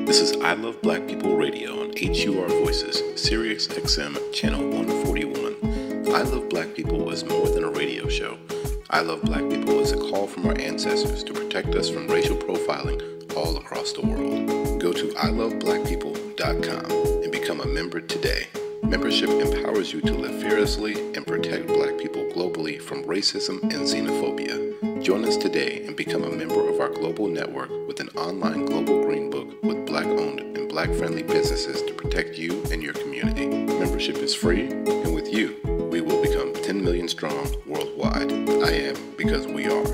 This is I Love Black People Radio on HUR Voices, Sirius XM Channel 141. I Love Black People is more than a radio show. I Love Black People is a call from our ancestors to protect us from racial profiling all across the world. Go to iloveblackpeople.com and become a member today. Membership empowers you to live fearlessly and protect Black people globally from racism and xenophobia. Join us today and become a member of our global network with an online global green book with Black-owned and Black-friendly businesses to protect you and your community. Membership is free, and with you, we will become 10 million strong worldwide. I am because we are.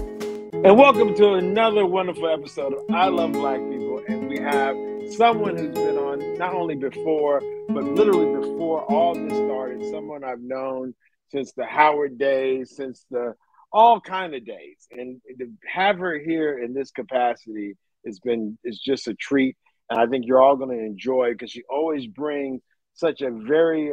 And welcome to another wonderful episode of I Love Black People. And we have someone who's been on not only before, but literally before all this started. Someone I've known since the Howard days, since the all kind of days. And to have her here in this capacity is just a treat. And I think you're all going to enjoy because she always brings such a very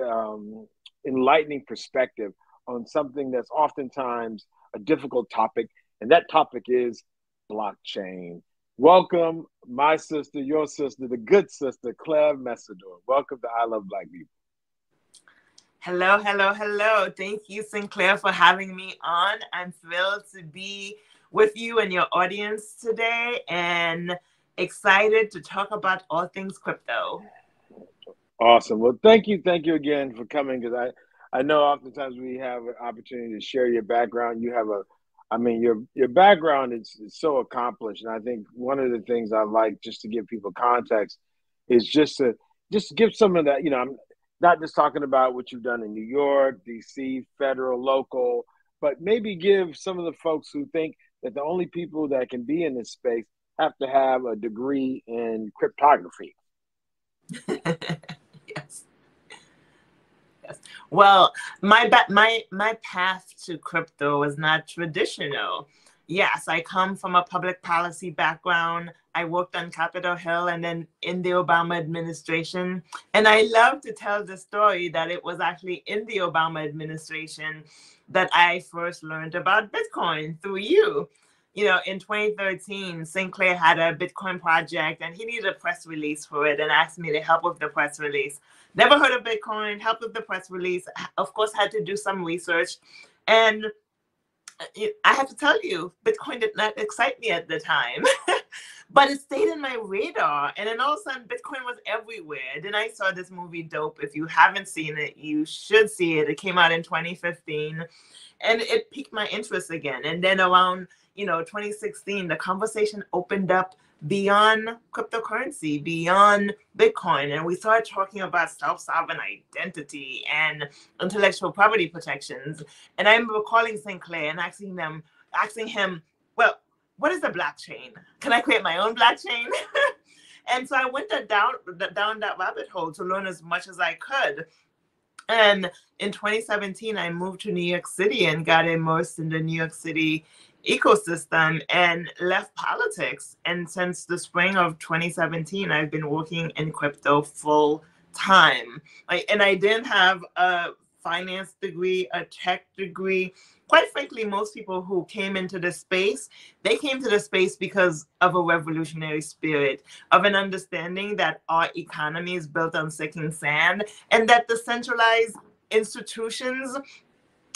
enlightening perspective on something that's oftentimes a difficult topic. And that topic is blockchain. Welcome, my sister, your sister, the good sister, Cleve Mesidor. Welcome to I Love Black People. Hello, hello, hello. Thank you, Sinclair, for having me on. I'm thrilled to be with you and your audience today and excited to talk about all things crypto. Awesome. Well, thank you again for coming, because I know oftentimes we have an opportunity to share your background. You have your background is so accomplished. And I think one of the things I like, just to give people context, is just to give some of that, I'm not just talking about what you've done in New York, DC, federal, local, but maybe give some of the folks who think that the only people that can be in this space have to have a degree in cryptography. Yes. Well, my path to crypto was not traditional. Yes, I come from a public policy background. I worked on Capitol Hill and then in the Obama administration. And I love to tell the story that it was actually in the Obama administration that I first learned about Bitcoin through you. In 2013, Sinclair had a Bitcoin project and he needed a press release for it and asked me to help with the press release. Never heard of Bitcoin, helped with the press release. Of course, had to do some research. And I have to tell you, Bitcoin did not excite me at the time, but it stayed in my radar. And then all of a sudden, Bitcoin was everywhere. Then I saw this movie, Dope. If you haven't seen it, you should see it. It came out in 2015, and it piqued my interest again. And then around 2016, the conversation opened up beyond cryptocurrency, beyond Bitcoin. And we started talking about self-sovereign identity and intellectual property protections. And I remember calling Sinclair and asking him, well, what is a blockchain? Can I create my own blockchain? And so I went down that rabbit hole to learn as much as I could. And in 2017, I moved to New York City and got immersed in the New York City ecosystem and left politics. And since the spring of 2017, I've been working in crypto full time. And I didn't have a finance degree, a tech degree. Quite frankly, most people who came into the space, they came to the space because of a revolutionary spirit, of an understanding that our economy is built on sinking sand, and that the centralized institutions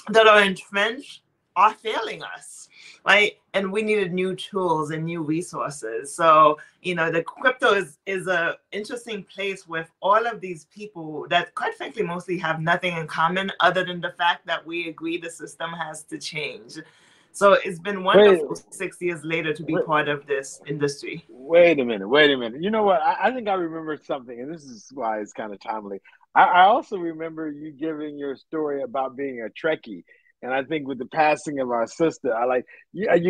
that are entrenched are failing us, right? And we needed new tools and new resources. So, the crypto is a interesting place with all of these people that, quite frankly, mostly have nothing in common other than the fact that we agree the system has to change. So it's been wonderful 6 years later to be part of this industry. Wait a minute. You know what? I think I remember something, and this is why it's kind of timely. I also remember you giving your story about being a Trekkie. And I think with the passing of our sister, I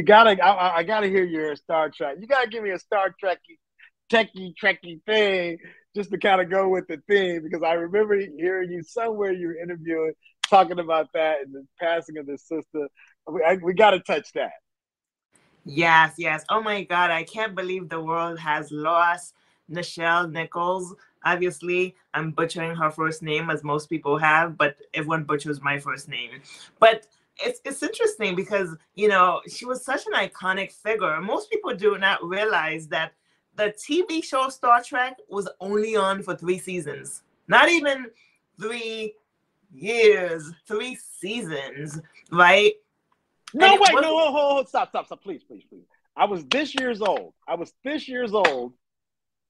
gotta hear your Star Trek. You gotta give me a Star Trekkie thing just to kind of go with the theme, because I remember hearing you somewhere you were interviewing talking about that and the passing of the sister. We gotta touch that. Yes. Oh my God, I can't believe the world has lost Nichelle Nichols. Obviously, I'm butchering her first name, as most people have, but everyone butchers my first name. But it's interesting because, she was such an iconic figure. Most people do not realize that the TV show Star Trek was only on for 3 seasons. Not even 3 years, 3 seasons, right? No, wait, no, hold, stop, please. I was this years old.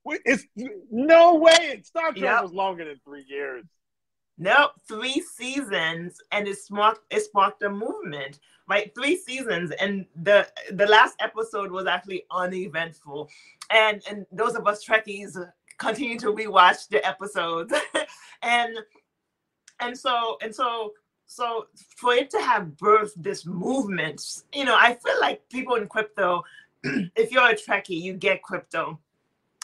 It's no way Star Trek was longer than 3 years. Nope, 3 seasons, and it sparked a movement, right? 3 seasons, and the last episode was actually uneventful, and those of us Trekkies continue to rewatch the episodes, and so for it to have birthed this movement, I feel like people in crypto, if you're a Trekkie, you get crypto.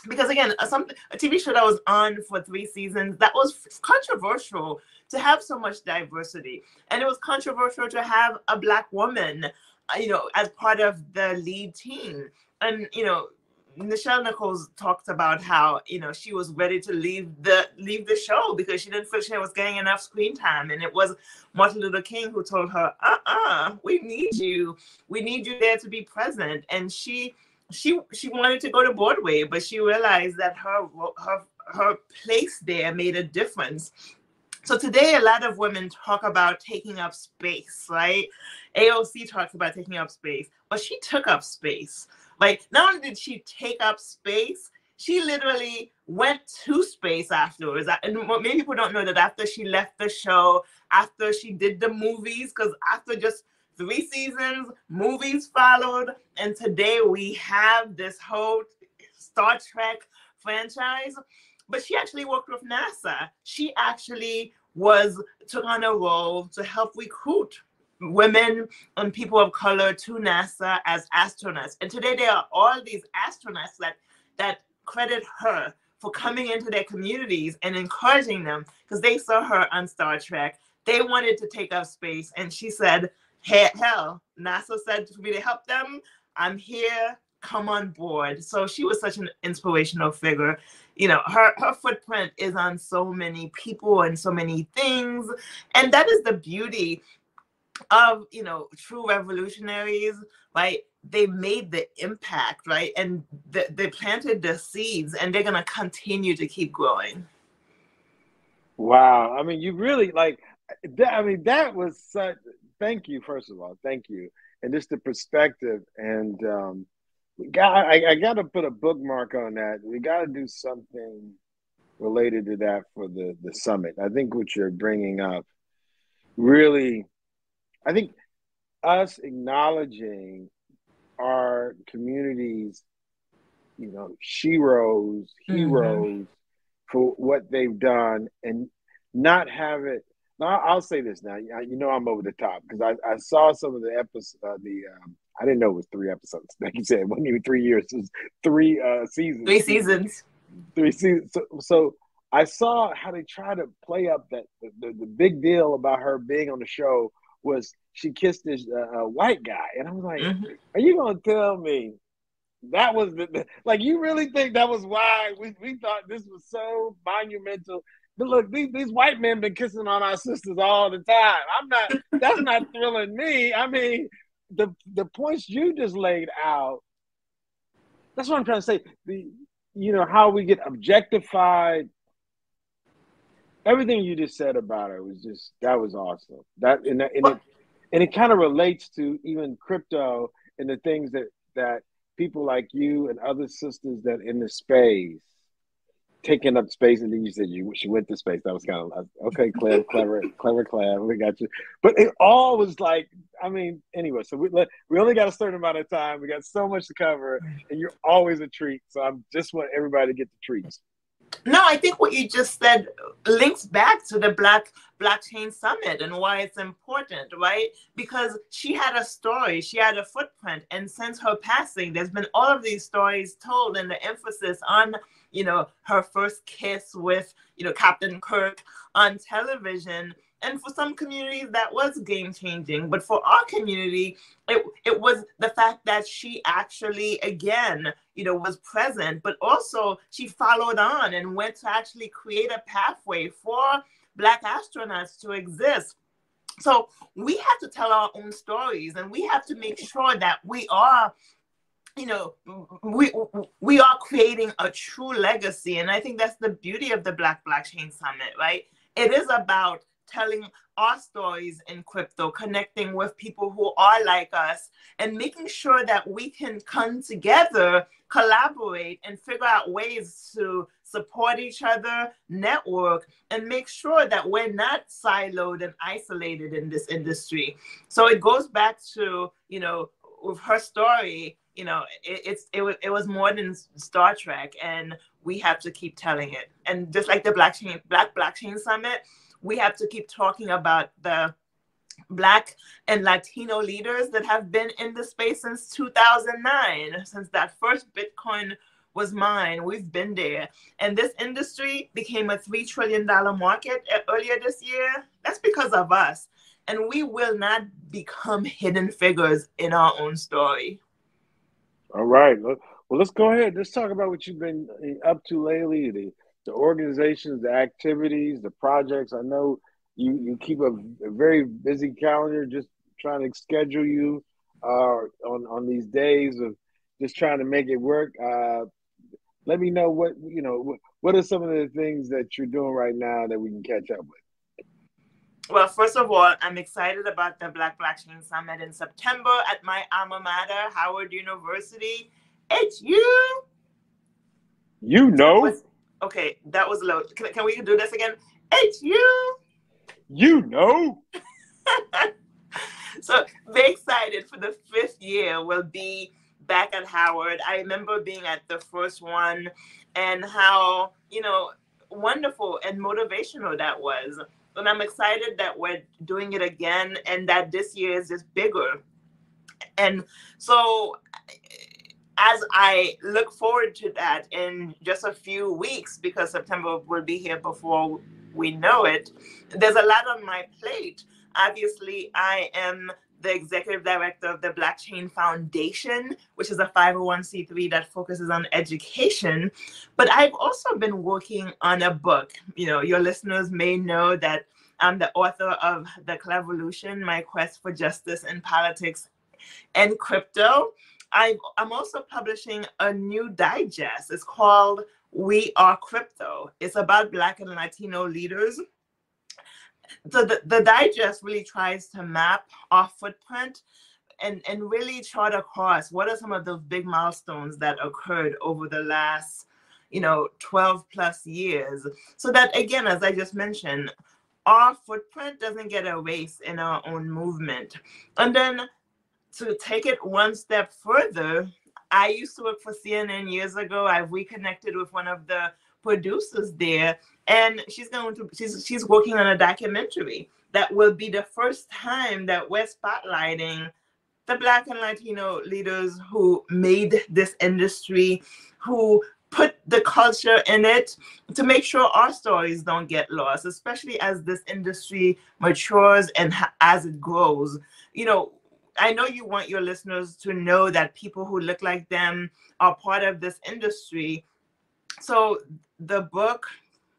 Because again, a TV show that was on for 3 seasons, that was controversial to have so much diversity. And it was controversial to have a Black woman, as part of the lead team. And, Nichelle Nichols talked about how, she was ready to leave the show because she didn't feel she was getting enough screen time. And it was Martin Luther King who told her, we need you. We need you there to be present. And she wanted to go to Broadway, but she realized that her place there made a difference. So today, a lot of women talk about taking up space, right? AOC talks about taking up space, but she took up space. Like, not only did she take up space, she literally went to space afterwards. And many people don't know that after she left the show, after she did the movies, because after just 3 seasons, movies followed, and today we have this whole Star Trek franchise. But she actually worked with NASA. She actually took on a role to help recruit women and people of color to NASA as astronauts. And today there are all these astronauts that credit her for coming into their communities and encouraging them because they saw her on Star Trek. They wanted to take up space, and she said, hell, NASA said for me to help them. I'm here. Come on board. So she was such an inspirational figure. Her footprint is on so many people and so many things. And that is the beauty of, true revolutionaries, right? They made the impact, right? And they planted the seeds, and they're going to continue to keep growing. Wow. I mean, you really that was such, thank you, first of all. Thank you. And just the perspective. And I got to put a bookmark on that. We got to do something related to that for the summit. I think what you're bringing up really, I think us acknowledging our communities, heroes for what they've done and not have it. Now, I'll say this now. I'm over the top because I saw some of the episodes. I didn't know it was 3 episodes. Like you said, it wasn't even 3 years. It was 3 seasons. 3 seasons. 3 seasons. So I saw how they try to play up that the big deal about her being on the show was she kissed this white guy, and I was like, "Are you gonna tell me that was like? You really think that was why we thought this was so monumental?" But look, these white men been kissing on our sisters all the time. That's not thrilling me. I mean, the points you just laid out, that's what I'm trying to say. How we get objectified. Everything you just said about her that was awesome. It kind of relates to even crypto and the things that people like you and other sisters that in the space taking up space, and then you said she went to space. That was kind of okay, clever, Cleve. We got you. But it all was like, I mean, anyway. So we only got a certain amount of time. We got so much to cover, and you're always a treat. So I just want everybody to get the treats. No, I think what you just said links back to the Blockchain Summit and why it's important, right? Because she had a story, she had a footprint, and since her passing, there's been all of these stories told, and the emphasis on, her first kiss with, Captain Kirk on television. And for some communities, that was game-changing. But for our community, it was the fact that she actually, again, was present, but also she followed on and went to actually create a pathway for Black astronauts to exist. So we have to tell our own stories, and we have to make sure that we are, you know, we are creating a true legacy. And I think that's the beauty of the Black Blockchain Summit, right? It is about telling our stories in crypto, connecting with people who are like us, and making sure that we can come together, collaborate, and figure out ways to support each other, network, and make sure that we're not siloed and isolated in this industry. So it goes back to, you know, with her story, you know, it was more than Star Trek, and we have to keep telling it. And just like the Black Blockchain Summit, we have to keep talking about the Black and Latino leaders that have been in the space since 2009, since that first Bitcoin was mined. We've been there. And this industry became a $3 trillion market earlier this year. That's because of us. And we will not become hidden figures in our own story. All right. Well, let's go ahead. Let's talk about what you've been up to lately, the organizations, the activities, the projects. I know you keep a very busy calendar, just trying to schedule you on these days of just trying to make it work. Let me know what are some of the things that you're doing right now that we can catch up with. Well, first of all, I'm excited about the Black Blockchain Summit in September at my alma mater, Howard University. HU. You know. Okay, that was low. Can we do this again? HU. You know. So very excited for the 5th year. We'll be back at Howard. I remember being at the first one and how, you know, wonderful and motivational that was. And I'm excited that we're doing it again and that this year is just bigger. And so as I look forward to that in just a few weeks, because September will be here before we know it, there's a lot on my plate. Obviously, I am the executive director of the Blockchain Foundation, which is a 501c3 that focuses on education. But I've also been working on a book. You know, your listeners may know that I'm the author of The Clevolution, My Quest for Justice in Politics and Crypto. I'm also publishing a new digest. It's called We Are Crypto. It's about Black and Latino leaders. So the digest really tries to map our footprint and really chart across what are some of those big milestones that occurred over the last, 12 plus years. So that, again, as I just mentioned, our footprint doesn't get erased in our own movement. And then to take it one step further, I used to work for CNN years ago. I've reconnected with one of the producers there, and she's working on a documentary that will be the first time that we're spotlighting the Black and Latino leaders who made this industry, who put the culture in it to make sure our stories don't get lost, especially as this industry matures and as it grows. I know you want your listeners to know that people who look like them are part of this industry. So the book,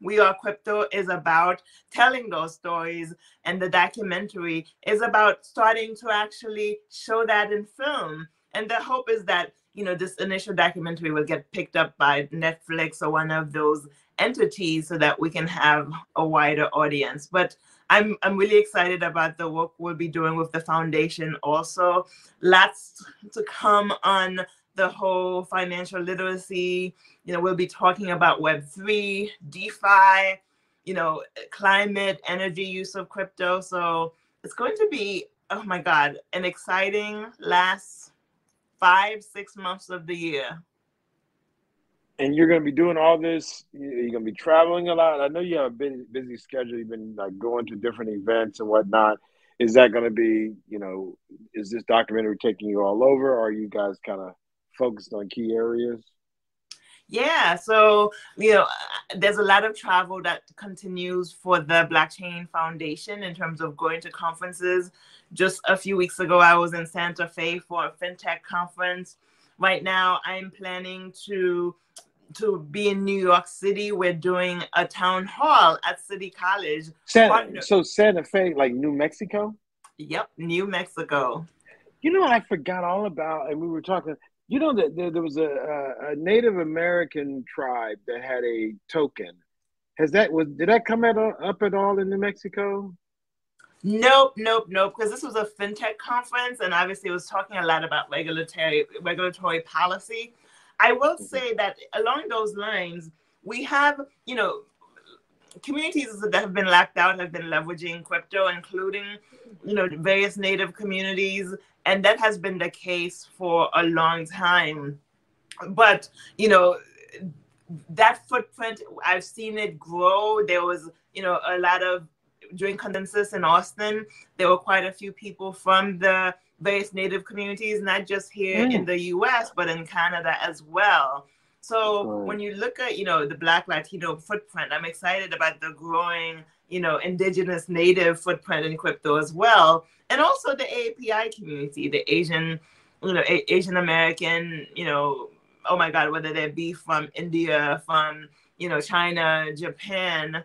We Are Crypto, is about telling those stories, and the documentary is about starting to actually show that in film. And the hope is that, this initial documentary will get picked up by Netflix or one of those entities so that we can have a wider audience. But I'm really excited about the work we'll be doing with the foundation also. Lots to come on the whole financial literacy. We'll be talking about Web3, DeFi, climate, energy use of crypto. So it's going to be, oh my God, an exciting last 5-6 months of the year. And you're going to be doing all this. You're going to be traveling a lot. I know you have a busy schedule. You've been going to different events and whatnot. Is that going to be, is this documentary taking you all over, or are you guys kind of focused on key areas? Yeah, so, there's a lot of travel that continues for the Blockchain Foundation in terms of going to conferences. Just a few weeks ago, I was in Santa Fe for a FinTech conference. Right now, I'm planning to be in New York City. We're doing a town hall at City College. So Santa Fe, like New Mexico? Yep, New Mexico. I forgot all about, and we were talking, You know that there was a Native American tribe that had a token. Did that come up at all in New Mexico? Nope, nope, nope. Because this was a fintech conference, and obviously it was talking a lot about regulatory policy. I will say that along those lines, we have, communities that have been locked out have been leveraging crypto, including, various native communities, and that has been the case for a long time. But, that footprint, I've seen it grow. There was, a lot of, during consensus in Austin, there were quite a few people from the various native communities, not just here in the US, but in Canada as well. So when you look at, the Black Latino footprint, I'm excited about the growing, indigenous native footprint in crypto as well. And also the API community, the Asian, Asian American, oh my God, whether they be from India, from, China, Japan,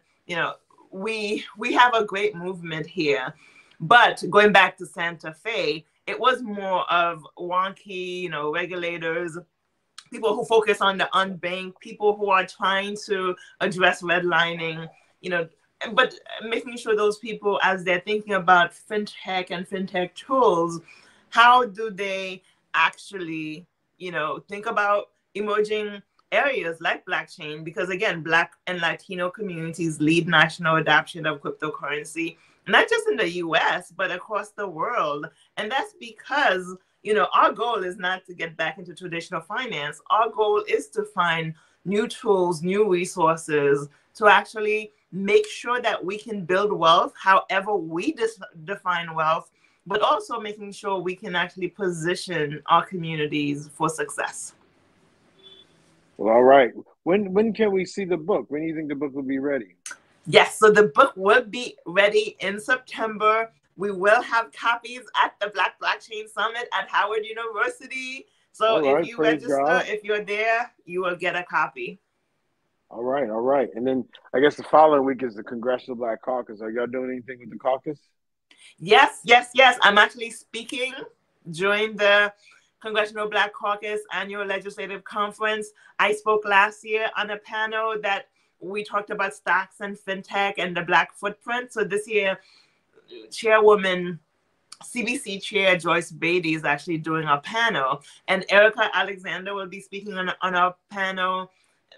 we have a great movement here. But going back to Santa Fe, it was more of wonky, regulators, people who focus on the unbanked, people who are trying to address redlining, but making sure those people, as they're thinking about fintech and fintech tools, how do they actually, think about emerging areas like blockchain? Because again, Black and Latino communities lead national adoption of cryptocurrency, not just in the US, but across the world. And that's because, our goal is not to get back into traditional finance. Our goal is to find new tools, new resources to actually make sure that we can build wealth however we define wealth, but also making sure we can actually position our communities for success. Well, all right. When can we see the book? When do you think the book will be ready? Yes, so the book will be ready in September. We will have copies at the Black Blockchain Summit at Howard University. So if you register, if you're there, you will get a copy. All right, all right. And then I guess the following week is the Congressional Black Caucus. Are y'all doing anything with the caucus? Yes, yes, yes. I'm actually speaking during the Congressional Black Caucus Annual Legislative Conference. I spoke last year on a panel that we talked about stocks and fintech and the Black footprint. So this year, Chairwoman, CBC Chair Joyce Beatty is actually doing a panel, and Erica Alexander will be speaking on our panel.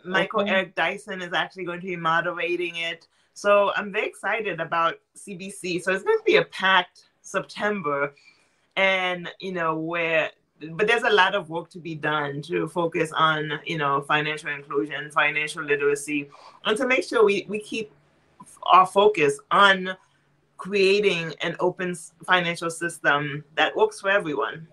Michael Eric Dyson is actually going to be moderating it. So I'm very excited about CBC. So it's going to be a packed September, and but there's a lot of work to be done to focus on financial inclusion, financial literacy, and to make sure we keep our focus on creating an open financial system that works for everyone.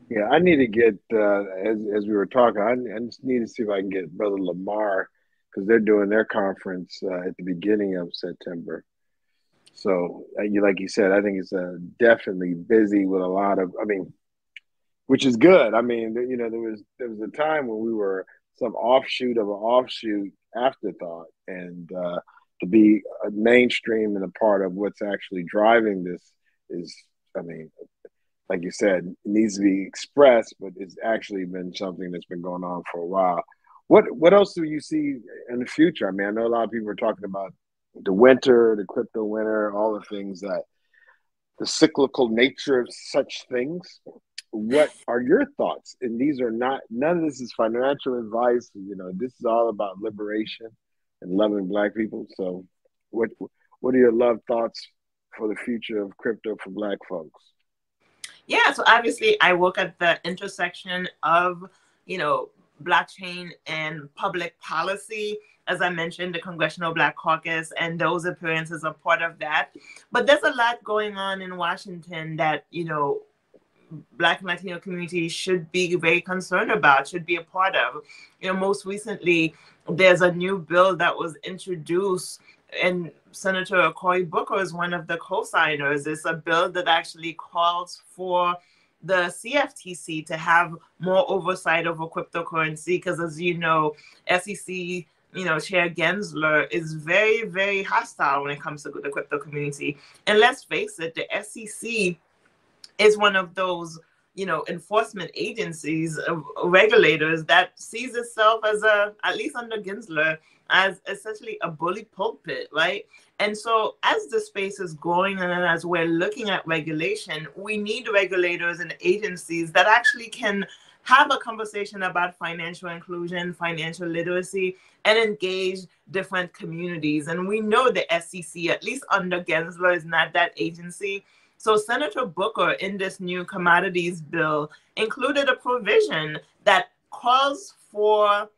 Yeah, I need to get, as we were talking, I just need to see if I can get Brother Lamar, because they're doing their conference at the beginning of September. So, like you said, I think it's definitely busy with a lot of, which is good. There was a time when we were some offshoot of an offshoot afterthought, and to be a mainstream and a part of what's actually driving this is, like you said, it needs to be expressed, but it's actually been something that's been going on for a while. What else do you see in the future? I know a lot of people are talking about the winter, the crypto winter, all the things that the cyclical nature of such things. What are your thoughts? And these are none of this is financial advice. This is all about liberation and loving Black people. So what are your love thoughts for the future of crypto for Black folks? Yeah, so obviously I work at the intersection of, blockchain and public policy. As I mentioned, the Congressional Black Caucus and those appearances are part of that. But there's a lot going on in Washington that, Black and Latino communities should be very concerned about, should be a part of. Most recently, there's a new bill that was introduced, and Senator Cory Booker is one of the co-signers. It's a bill that actually calls for the CFTC to have more oversight over cryptocurrency, because as you know, SEC, Chair Gensler is very, very hostile when it comes to the crypto community. And let's face it, the SEC is one of those, enforcement agencies, regulators, that sees itself as at least under Gensler, as essentially a bully pulpit, right? And so as the space is growing and as we're looking at regulation, we need regulators and agencies that actually can have a conversation about financial inclusion, financial literacy, and engage different communities. And we know the SEC, at least under Gensler, is not that agency. So Senator Booker in this new commodities bill included a provision that calls for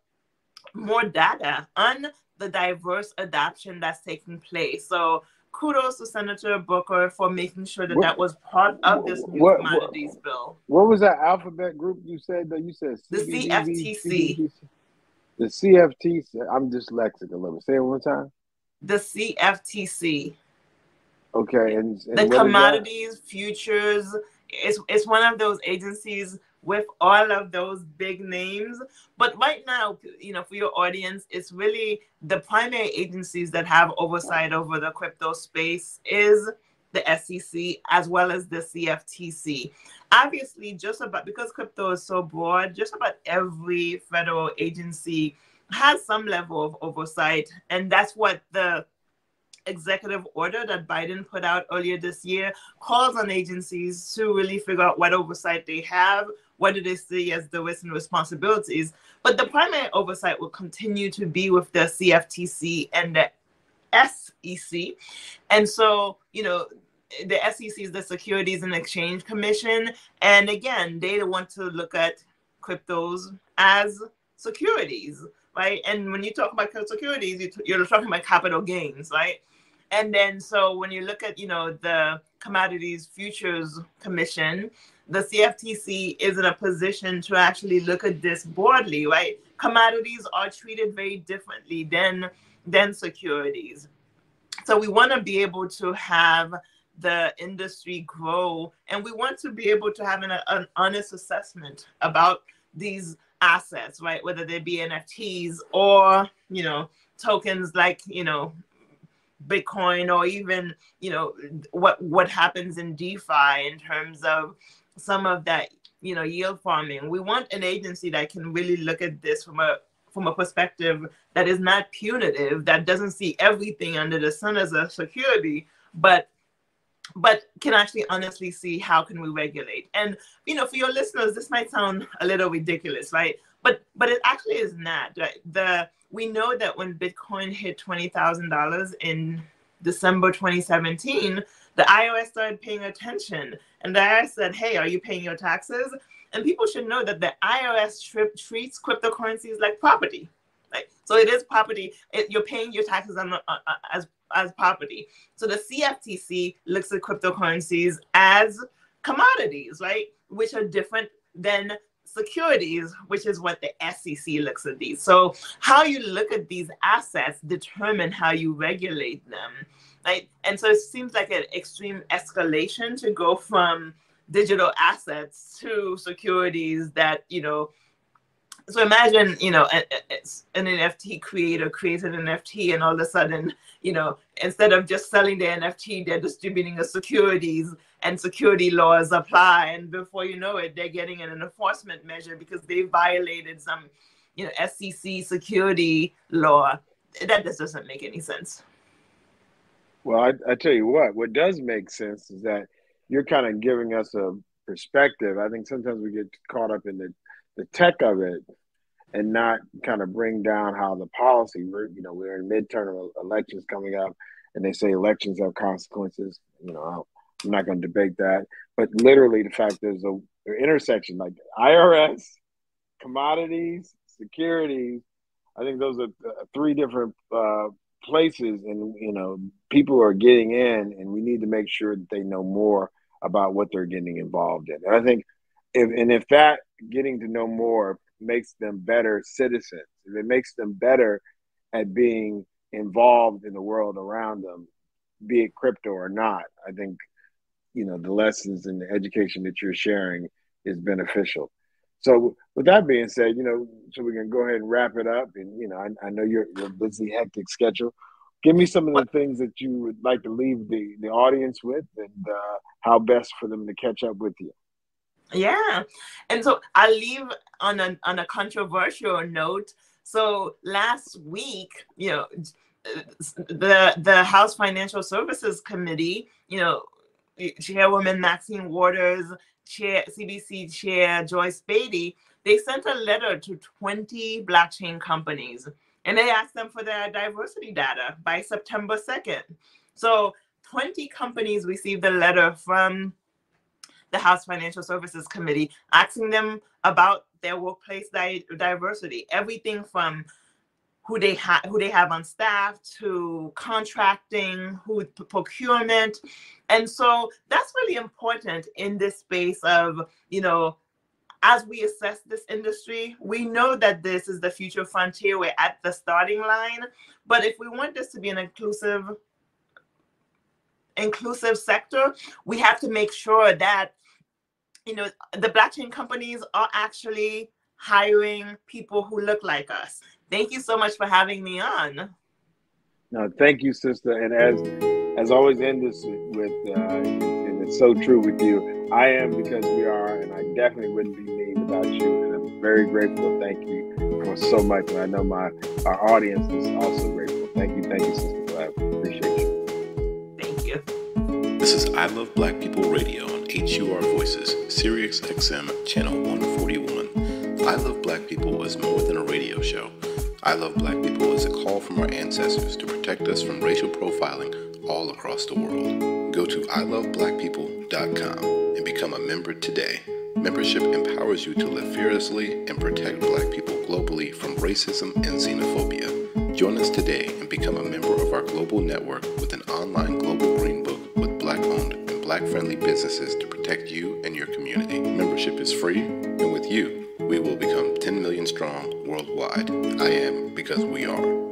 more data on the diverse adoption that's taking place. So kudos to Senator Booker for making sure that that was part of this new commodities bill. What was that alphabet group you said? That you said the CFTC. The CFTC. I'm dyslexic a little. Say it one time. The CFTC. Okay, and the commodities futures. It's one of those agencies with all of those big names. But right now, for your audience, it's really the primary agencies that have oversight over the crypto space is the SEC as well as the CFTC. Obviously, because crypto is so broad, just about every federal agency has some level of oversight. And that's what the executive order that Biden put out earlier this year calls on agencies to really figure out what oversight they have, what do they see as the risks and responsibilities. But the primary oversight will continue to be with the CFTC and the SEC. And so, the SEC is the Securities and Exchange Commission. And again, they want to look at cryptos as securities, right? And when you talk about securities, you're talking about capital gains, right? And then, so when you look at, the Commodities Futures Commission, the CFTC is in a position to actually look at this broadly, right? Commodities are treated very differently than securities. So we want to be able to have the industry grow, and we want to be able to have an honest assessment about these assets, right? Whether they be NFTs or, tokens like, Bitcoin, or even, what happens in DeFi in terms of some of that, yield farming. We want an agency that can really look at this from a perspective that is not punitive, that doesn't see everything under the sun as a security, but can actually honestly see how can we regulate. And, for your listeners, this might sound a little ridiculous, right? But it actually is not, right? We know that when Bitcoin hit $20,000 in December 2017, the IRS started paying attention. And the IRS said, hey, are you paying your taxes? And people should know that the IRS treats cryptocurrencies like property. Right? So it is property. You're paying your taxes as property. So the CFTC looks at cryptocurrencies as commodities, right? Which are different than securities, which is what the SEC looks at these. So how you look at these assets determine how you regulate them, right? And so it seems like an extreme escalation to go from digital assets to securities that, so imagine, an NFT creator creates an NFT, and all of a sudden, instead of just selling the NFT, they're distributing a securities, and security laws apply. And before you know it, they're getting an enforcement measure because they violated some, SEC security law. That just doesn't make any sense. Well, I tell you what does make sense is that you're kind of giving us a perspective. I think sometimes we get caught up in the tech of it and not kind of bring down how the policy, we're in midterm elections coming up, and they say elections have consequences. I'm not going to debate that, but literally the fact there's an intersection like IRS, commodities, securities. I think those are three different places, and people are getting in, and we need to make sure that they know more about what they're getting involved in. And I think if that getting to know more makes them better citizens, if it makes them better at being involved in the world around them, be it crypto or not, I think the lessons and the education that you're sharing is beneficial. So with that being said, so we can go ahead and wrap it up. And I know your busy, hectic schedule. Give me some of the things that you would like to leave the audience with, and how best for them to catch up with you. Yeah. And so I'll leave on a controversial note. So last week, the House Financial Services Committee, Chairwoman Maxine Waters, CBC Chair Joyce Beatty, they sent a letter to 20 blockchain companies, and they asked them for their diversity data by September 2nd. So 20 companies received a letter from the House Financial Services Committee asking them about their workplace diversity, everything from who they have on staff to contracting, procurement. And so that's really important in this space of, as we assess this industry, we know that this is the future frontier. We're at the starting line. But if we want this to be an inclusive sector, we have to make sure that, the blockchain companies are actually hiring people who look like us. Thank you so much for having me on. No, thank you, sister. And as always, end this with, and it's so true with you. I am because we are, and I definitely wouldn't be me without you. And I'm very grateful. Thank you for so much. And I know our audience is also grateful. Thank you, sister. I appreciate you. Thank you. This is I Love Black People Radio on HUR Voices, Sirius XM, Channel 141. I Love Black People is more than a radio show. I Love Black People is a call from our ancestors to protect us from racial profiling all across the world. Go to iloveblackpeople.com and become a member today. Membership empowers you to live fearlessly and protect Black people globally from racism and xenophobia. Join us today and become a member of our global network with an online global green book with Black-owned and Black-friendly businesses to protect you and your community. Membership is free, and with you, we will become 10 million strong worldwide. I am because we are.